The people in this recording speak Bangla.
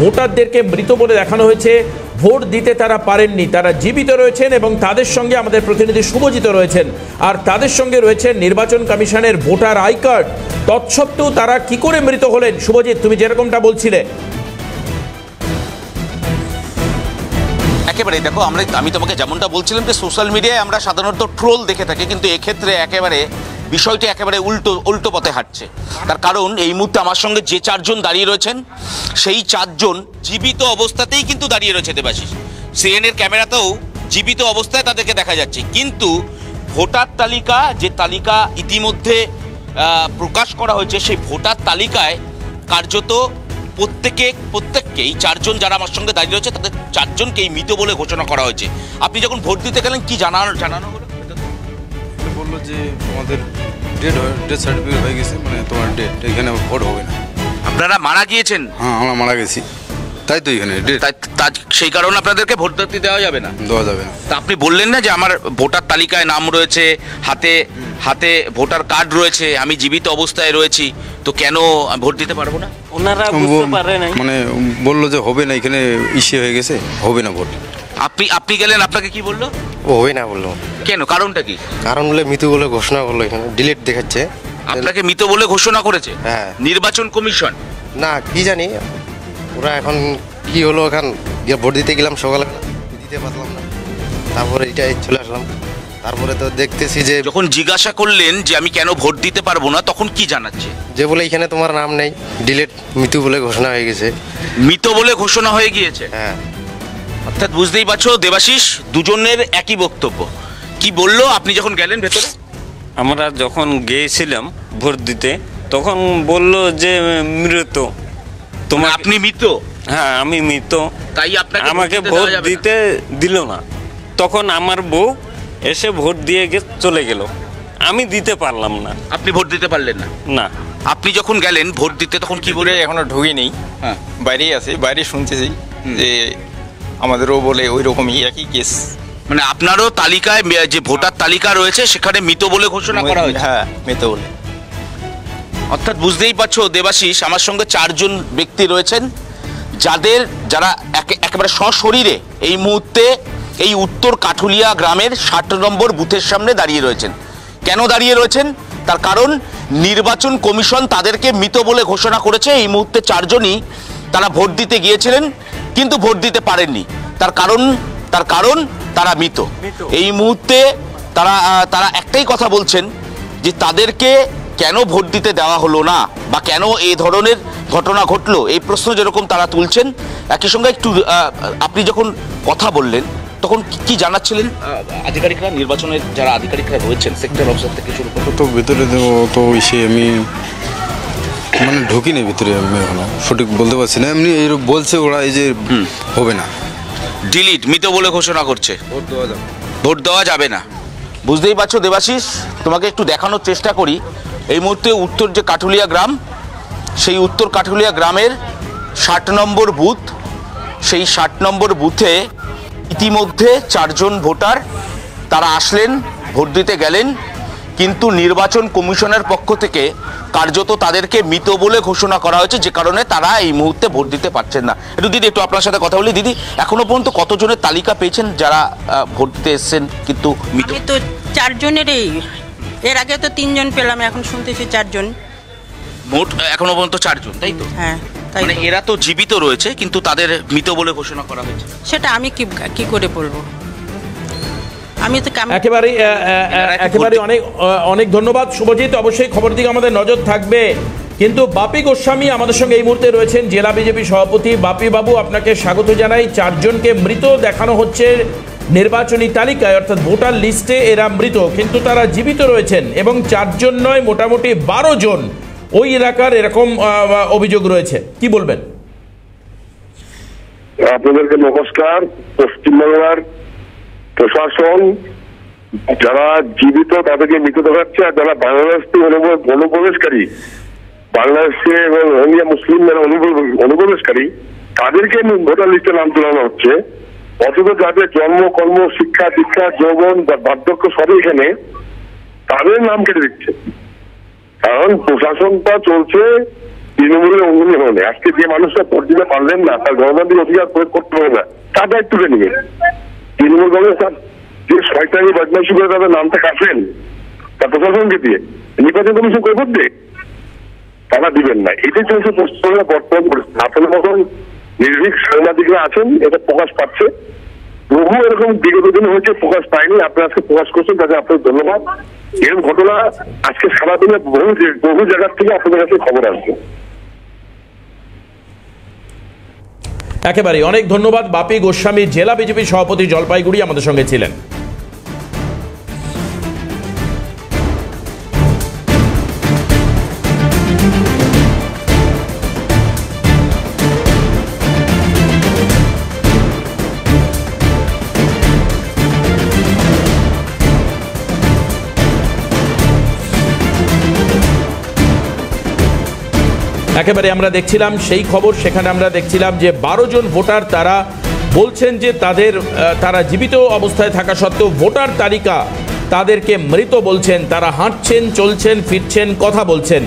ভোটারদেরকে মৃত বলে দেখানো হয়েছে। ভোট দিতে তারা পারেননি, তারা জীবিত রয়েছেন এবং তাদের সঙ্গে আমাদের প্রতিনিধি শুভজিৎ রয়েছেন, আর তাদের সঙ্গে রয়েছে নির্বাচন কমিশনের ভোটার আই কার্ড। তৎসত্ত্বেও তারা কি করে মৃত হলেন? শুভজিৎ, তুমি যেরকমটা বলছিলে। একেবারে দেখো, আমি তোমাকে যেমনটা বলছিলাম যে সোশ্যাল মিডিয়ায় আমরা সাধারণত ট্রোল দেখে থাকি, কিন্তু এক্ষেত্রে একেবারে বিষয়টি একেবারে উল্টো পথে হাঁটছে। তার কারণ এই মুহূর্তে আমার সঙ্গে যে চারজন দাঁড়িয়ে রয়েছেন সেই চারজন জীবিত অবস্থাতেই কিন্তু দাঁড়িয়ে রয়েছে দেবাশিস। সিএনএর ক্যামেরাতেও জীবিত অবস্থায় তাদেরকে দেখা যাচ্ছে, কিন্তু ভোটার তালিকা যে তালিকা ইতিমধ্যে প্রকাশ করা হয়েছে সেই ভোটার তালিকায় কার্যত প্রত্যেককেই চারজন যারা আমার সঙ্গে দাঁড়িয়ে রয়েছে তাদের চারজনকেই মৃত বলে ঘোষণা করা হয়েছে। আপনি যখন ভোট দিতে গেলেন কি জানানো হলো? বললো যে তোমাদের ডেথ সার্টিফিকেট হয়ে গেছে, মানে তোমার ডেট, এখানে ভোট হবে না। আপনারা মারা গিয়েছেন? হ্যাঁ, আমরা মারা গেছি, তাই তো এখানে সেই কারণে আপনাদেরকে ভোট দিতে দেওয়া যাবে না? দেওয়া যাবে না। তা আপনি বললেন না যে আমার ভোটার তালিকায় নাম রয়েছে, হাতে ভোটার কার্ড রয়েছে, আমি জীবিত অবস্থায় রয়েছি, তো কেন ভোট দিতে পারবো না? ওনারা বুঝতে পারে না, মানে বললো যে হবে না, এখানে ইস্যু হয়ে গেছে, হবে না ভোট। আপনি গেলেন, আপনাকে কি বললো? ও হবে না বললো। কেন, কারণটা কি? কারণ বলে মৃত বলে ঘোষণা করলো, এখানে ডিলিট দেখাচ্ছে। আপনাকে মৃত বলে ঘোষণা করেছে? হ্যাঁ। নির্বাচন কমিশন? না, কি জানি ওরা এখন কি হলো, এখন ভোট দিতে গেলাম সকালে, দিতে পারলাম না, তারপরে এটাই চলে আসলাম। তারপরে তো দেখতেছি যে যখন জিজ্ঞাসা করলেন যে আমি কেন ভোট দিতে পারবো না, তখন কি জানাচ্ছে? যে বলে এখানে তোমার নাম নেই, ডিলিট, মৃত বলে ঘোষণা হয়ে গেছে। মৃত বলে ঘোষণা হয়ে গিয়েছে? হ্যাঁ। অর্থাৎ বুঝতেই পারছো দেবাশিস, দুজনের একই বক্তব্য। কি বললো আপনি যখন গেলেন ভেতরে? আমরা যখন গিয়েছিলাম ভোট দিতে তখন বললো যে মৃত। তোমার আপনি মৃত? হ্যাঁ, আমি মৃত। তাই আপনাকে আমাকে ভোট দিতে দিল না। তখন আমার বউ এসে ভোট দিয়ে চলে গেল, আমি দিতে পারলাম না। আপনি ভোট দিতে পারলেন না? না। আপনি যখন গেলেন ভোট দিতে তখন কি বলে? এখনো ঢুকি নেই, হ্যাঁ, বাইরেই আছে, বাইরে শুনতেছি যে আমাদেরও বলে ওই রকমই একই কেস। মানে আপনারও তালিকায় যে ভোটার তালিকা রয়েছে সেখানে মৃত বলে ঘোষণা করা হয়েছে? হ্যাঁ, মৃত বলে। অর্থাৎ বুঝতেই পারছো দেবাশিস, আমার সঙ্গে চারজন ব্যক্তি রয়েছেন যারা একেবারে সশরীরে এই মুহূর্তে এই উত্তর কাঠুলিয়া গ্রামের 60 নম্বর বুথের সামনে দাঁড়িয়ে রয়েছেন। কেন দাঁড়িয়ে রয়েছেন? তার কারণ নির্বাচন কমিশন তাদেরকে মৃত বলে ঘোষণা করেছে। এই মুহূর্তে চারজনই তারা ভোট দিতে গিয়েছিলেন কিন্তু ভোট দিতে পারেননি। তার কারণ তারা মৃত। এই মুহূর্তে তারা একটাই কথা বলছেন যে তাদেরকে কেন ভোট দিতে দেওয়া হলো না বা কেন এই ধরনের ঘটনা ঘটলো, এই প্রশ্ন যেরকম তারা তুলছেন। একই সঙ্গে একটু আপনি যখন কথা বললেন তখন কি জানাচ্ছিলেন আধিকারিকরা, নির্বাচনের যারা আধিকারিকরা রয়েছেন সেক্টর অফিসার থেকে শুরু করে? তো ভেতরে তো এসে আমি মানে ঢুকিনি ভিতরে, আমি এখনো সঠিক বলতে পারছি না। এমনি এই বলছে ওরা এই যে হবে না, ডিলিট, মৃত বলে ঘোষণা করছে, ভোট দেওয়া যাবে না। বুঝতেই পারছো দেবাশিস, তোমাকে একটু দেখানোর চেষ্টা করি। এই মুহূর্তে উত্তর যে কাঠুলিয়া গ্রাম, সেই উত্তর কাঠুলিয়া গ্রামের 60 নম্বর বুথ, সেই 60 নম্বর বুথে ইতিমধ্যে চারজন ভোটার তারা আসলেন, ভোট দিতে গেলেন, কিন্তু নির্বাচন কমিশনের পক্ষ থেকে কার্যত তাদেরকে মৃত বলে ঘোষণা করা হয়েছে, যে কারণে তারা এই মুহূর্তে ভোট দিতে পারছেন না। দিদি একটু আপনার সাথে কথা বলি। দিদি, এখনো পর্যন্ত কতজনের তালিকা পেয়েছেন যারা ভোট দিতে এসছেন কিন্তু মৃত? আমি তো চারজনেরই, এর আগে তো 3 জন পেলাম, এখন শুনতেছি 4 জন। ভোট এখনো পর্যন্ত 4 জন, তাই তো? হ্যাঁ, তাই। মানে এরা তো জীবিত রয়েছে কিন্তু তাদের মৃত বলে ঘোষণা করা হয়েছে। সেটা আমি কি করে বলবো? আমি তো একেবারে অনেক ধন্যবাদ শুভজিৎ। অবশ্যই খবর দিকে আমাদের নজর থাকবে। কিন্তু বাপি গোস্বামী আমাদের সঙ্গে এই মুহূর্তে রয়েছেন, জেলা বিজেপি সভাপতি। বাপি বাবু, আপনাকে স্বাগত জানাই। 4 জনকে মৃত দেখানো হচ্ছে নির্বাচনী তালিকায়, অর্থাৎ ভোটার লিস্টে এরা মৃত, কিন্তু তারা জীবিত রয়েছেন এবং 4 জন নয়, মোটামুটি 12 জন ওই এলাকার এরকম অভিযোগ রয়েছে। কি বলবেন? আপনাদেরকে নমস্কার। পশ্চিমবাংলার প্রশাসন যারা জীবিত তাদেরকে মৃত দেখাচ্ছে, আর যারা বাংলাদেশ থেকে অনুপ্রবেশকারী, বাংলাদেশে এবং রোহিঙ্গা মুসলিম অনুপ্রবেশকারী, তাদেরকে ভোটার লিস্টে নাম তোলানো হচ্ছে। অথচ যাদের জন্ম, কর্ম, শিক্ষা, দীক্ষা, যৌবন, বার্ধক্য সবই এখানে, তাদের নাম কেটে দিচ্ছে। কারণ প্রশাসনটা চলছে তৃণমূলের অঙ্গনী হলে আজকে যে মানুষরা ভোট দিতে পারলেন না, তার গণতান্ত্রিক অধিকার প্রয়োগ করতে হবে না, তার দায়িত্বটা নিয়ে তৃণমূল কংগ্রেস যে শয়তানি বদমাইশি করে তাদের নামটা কাটলেন তার প্রশাসনকে দিয়ে নির্বাচন কমিশন করবে, তারা দিবেন না। এটাই চলছে পশ্চিমবঙ্গের বর্তমান পরিস্থিতি। আপনাদের মতন নির্ভীক সাংবাদিকরা আছেন, এটা প্রকাশ পাচ্ছে। বহু এরকম বিগত দিনে হয়েছে, প্রকাশ পায়নি, আপনি আজকে প্রকাশ করছেন, তাতে আপনার ধন্যবাদ। এরকম ঘটনা আজকে সারাদিনে বহু জায়গার থেকে আপনাদের কাছে খবর আসবে। একেবারে অনেক ধন্যবাদ। বাপি গোস্বামী, জেলা বিজেপি সভাপতি, জলপাইগুড়ি, আমাদের সঙ্গে ছিলেন। একেবারে আমরা দেখছিলাম সেই খবর, সেখানে আমরা দেখছিলাম যে 12 জন ভোটার তারা বলছেন যে তারা জীবিত অবস্থায় থাকা সত্ত্বেও ভোটার তালিকা তাদেরকে মৃত বলছেন। তারা হাঁটছেন, চলছেন, ফিরছেন, কথা বলছেন।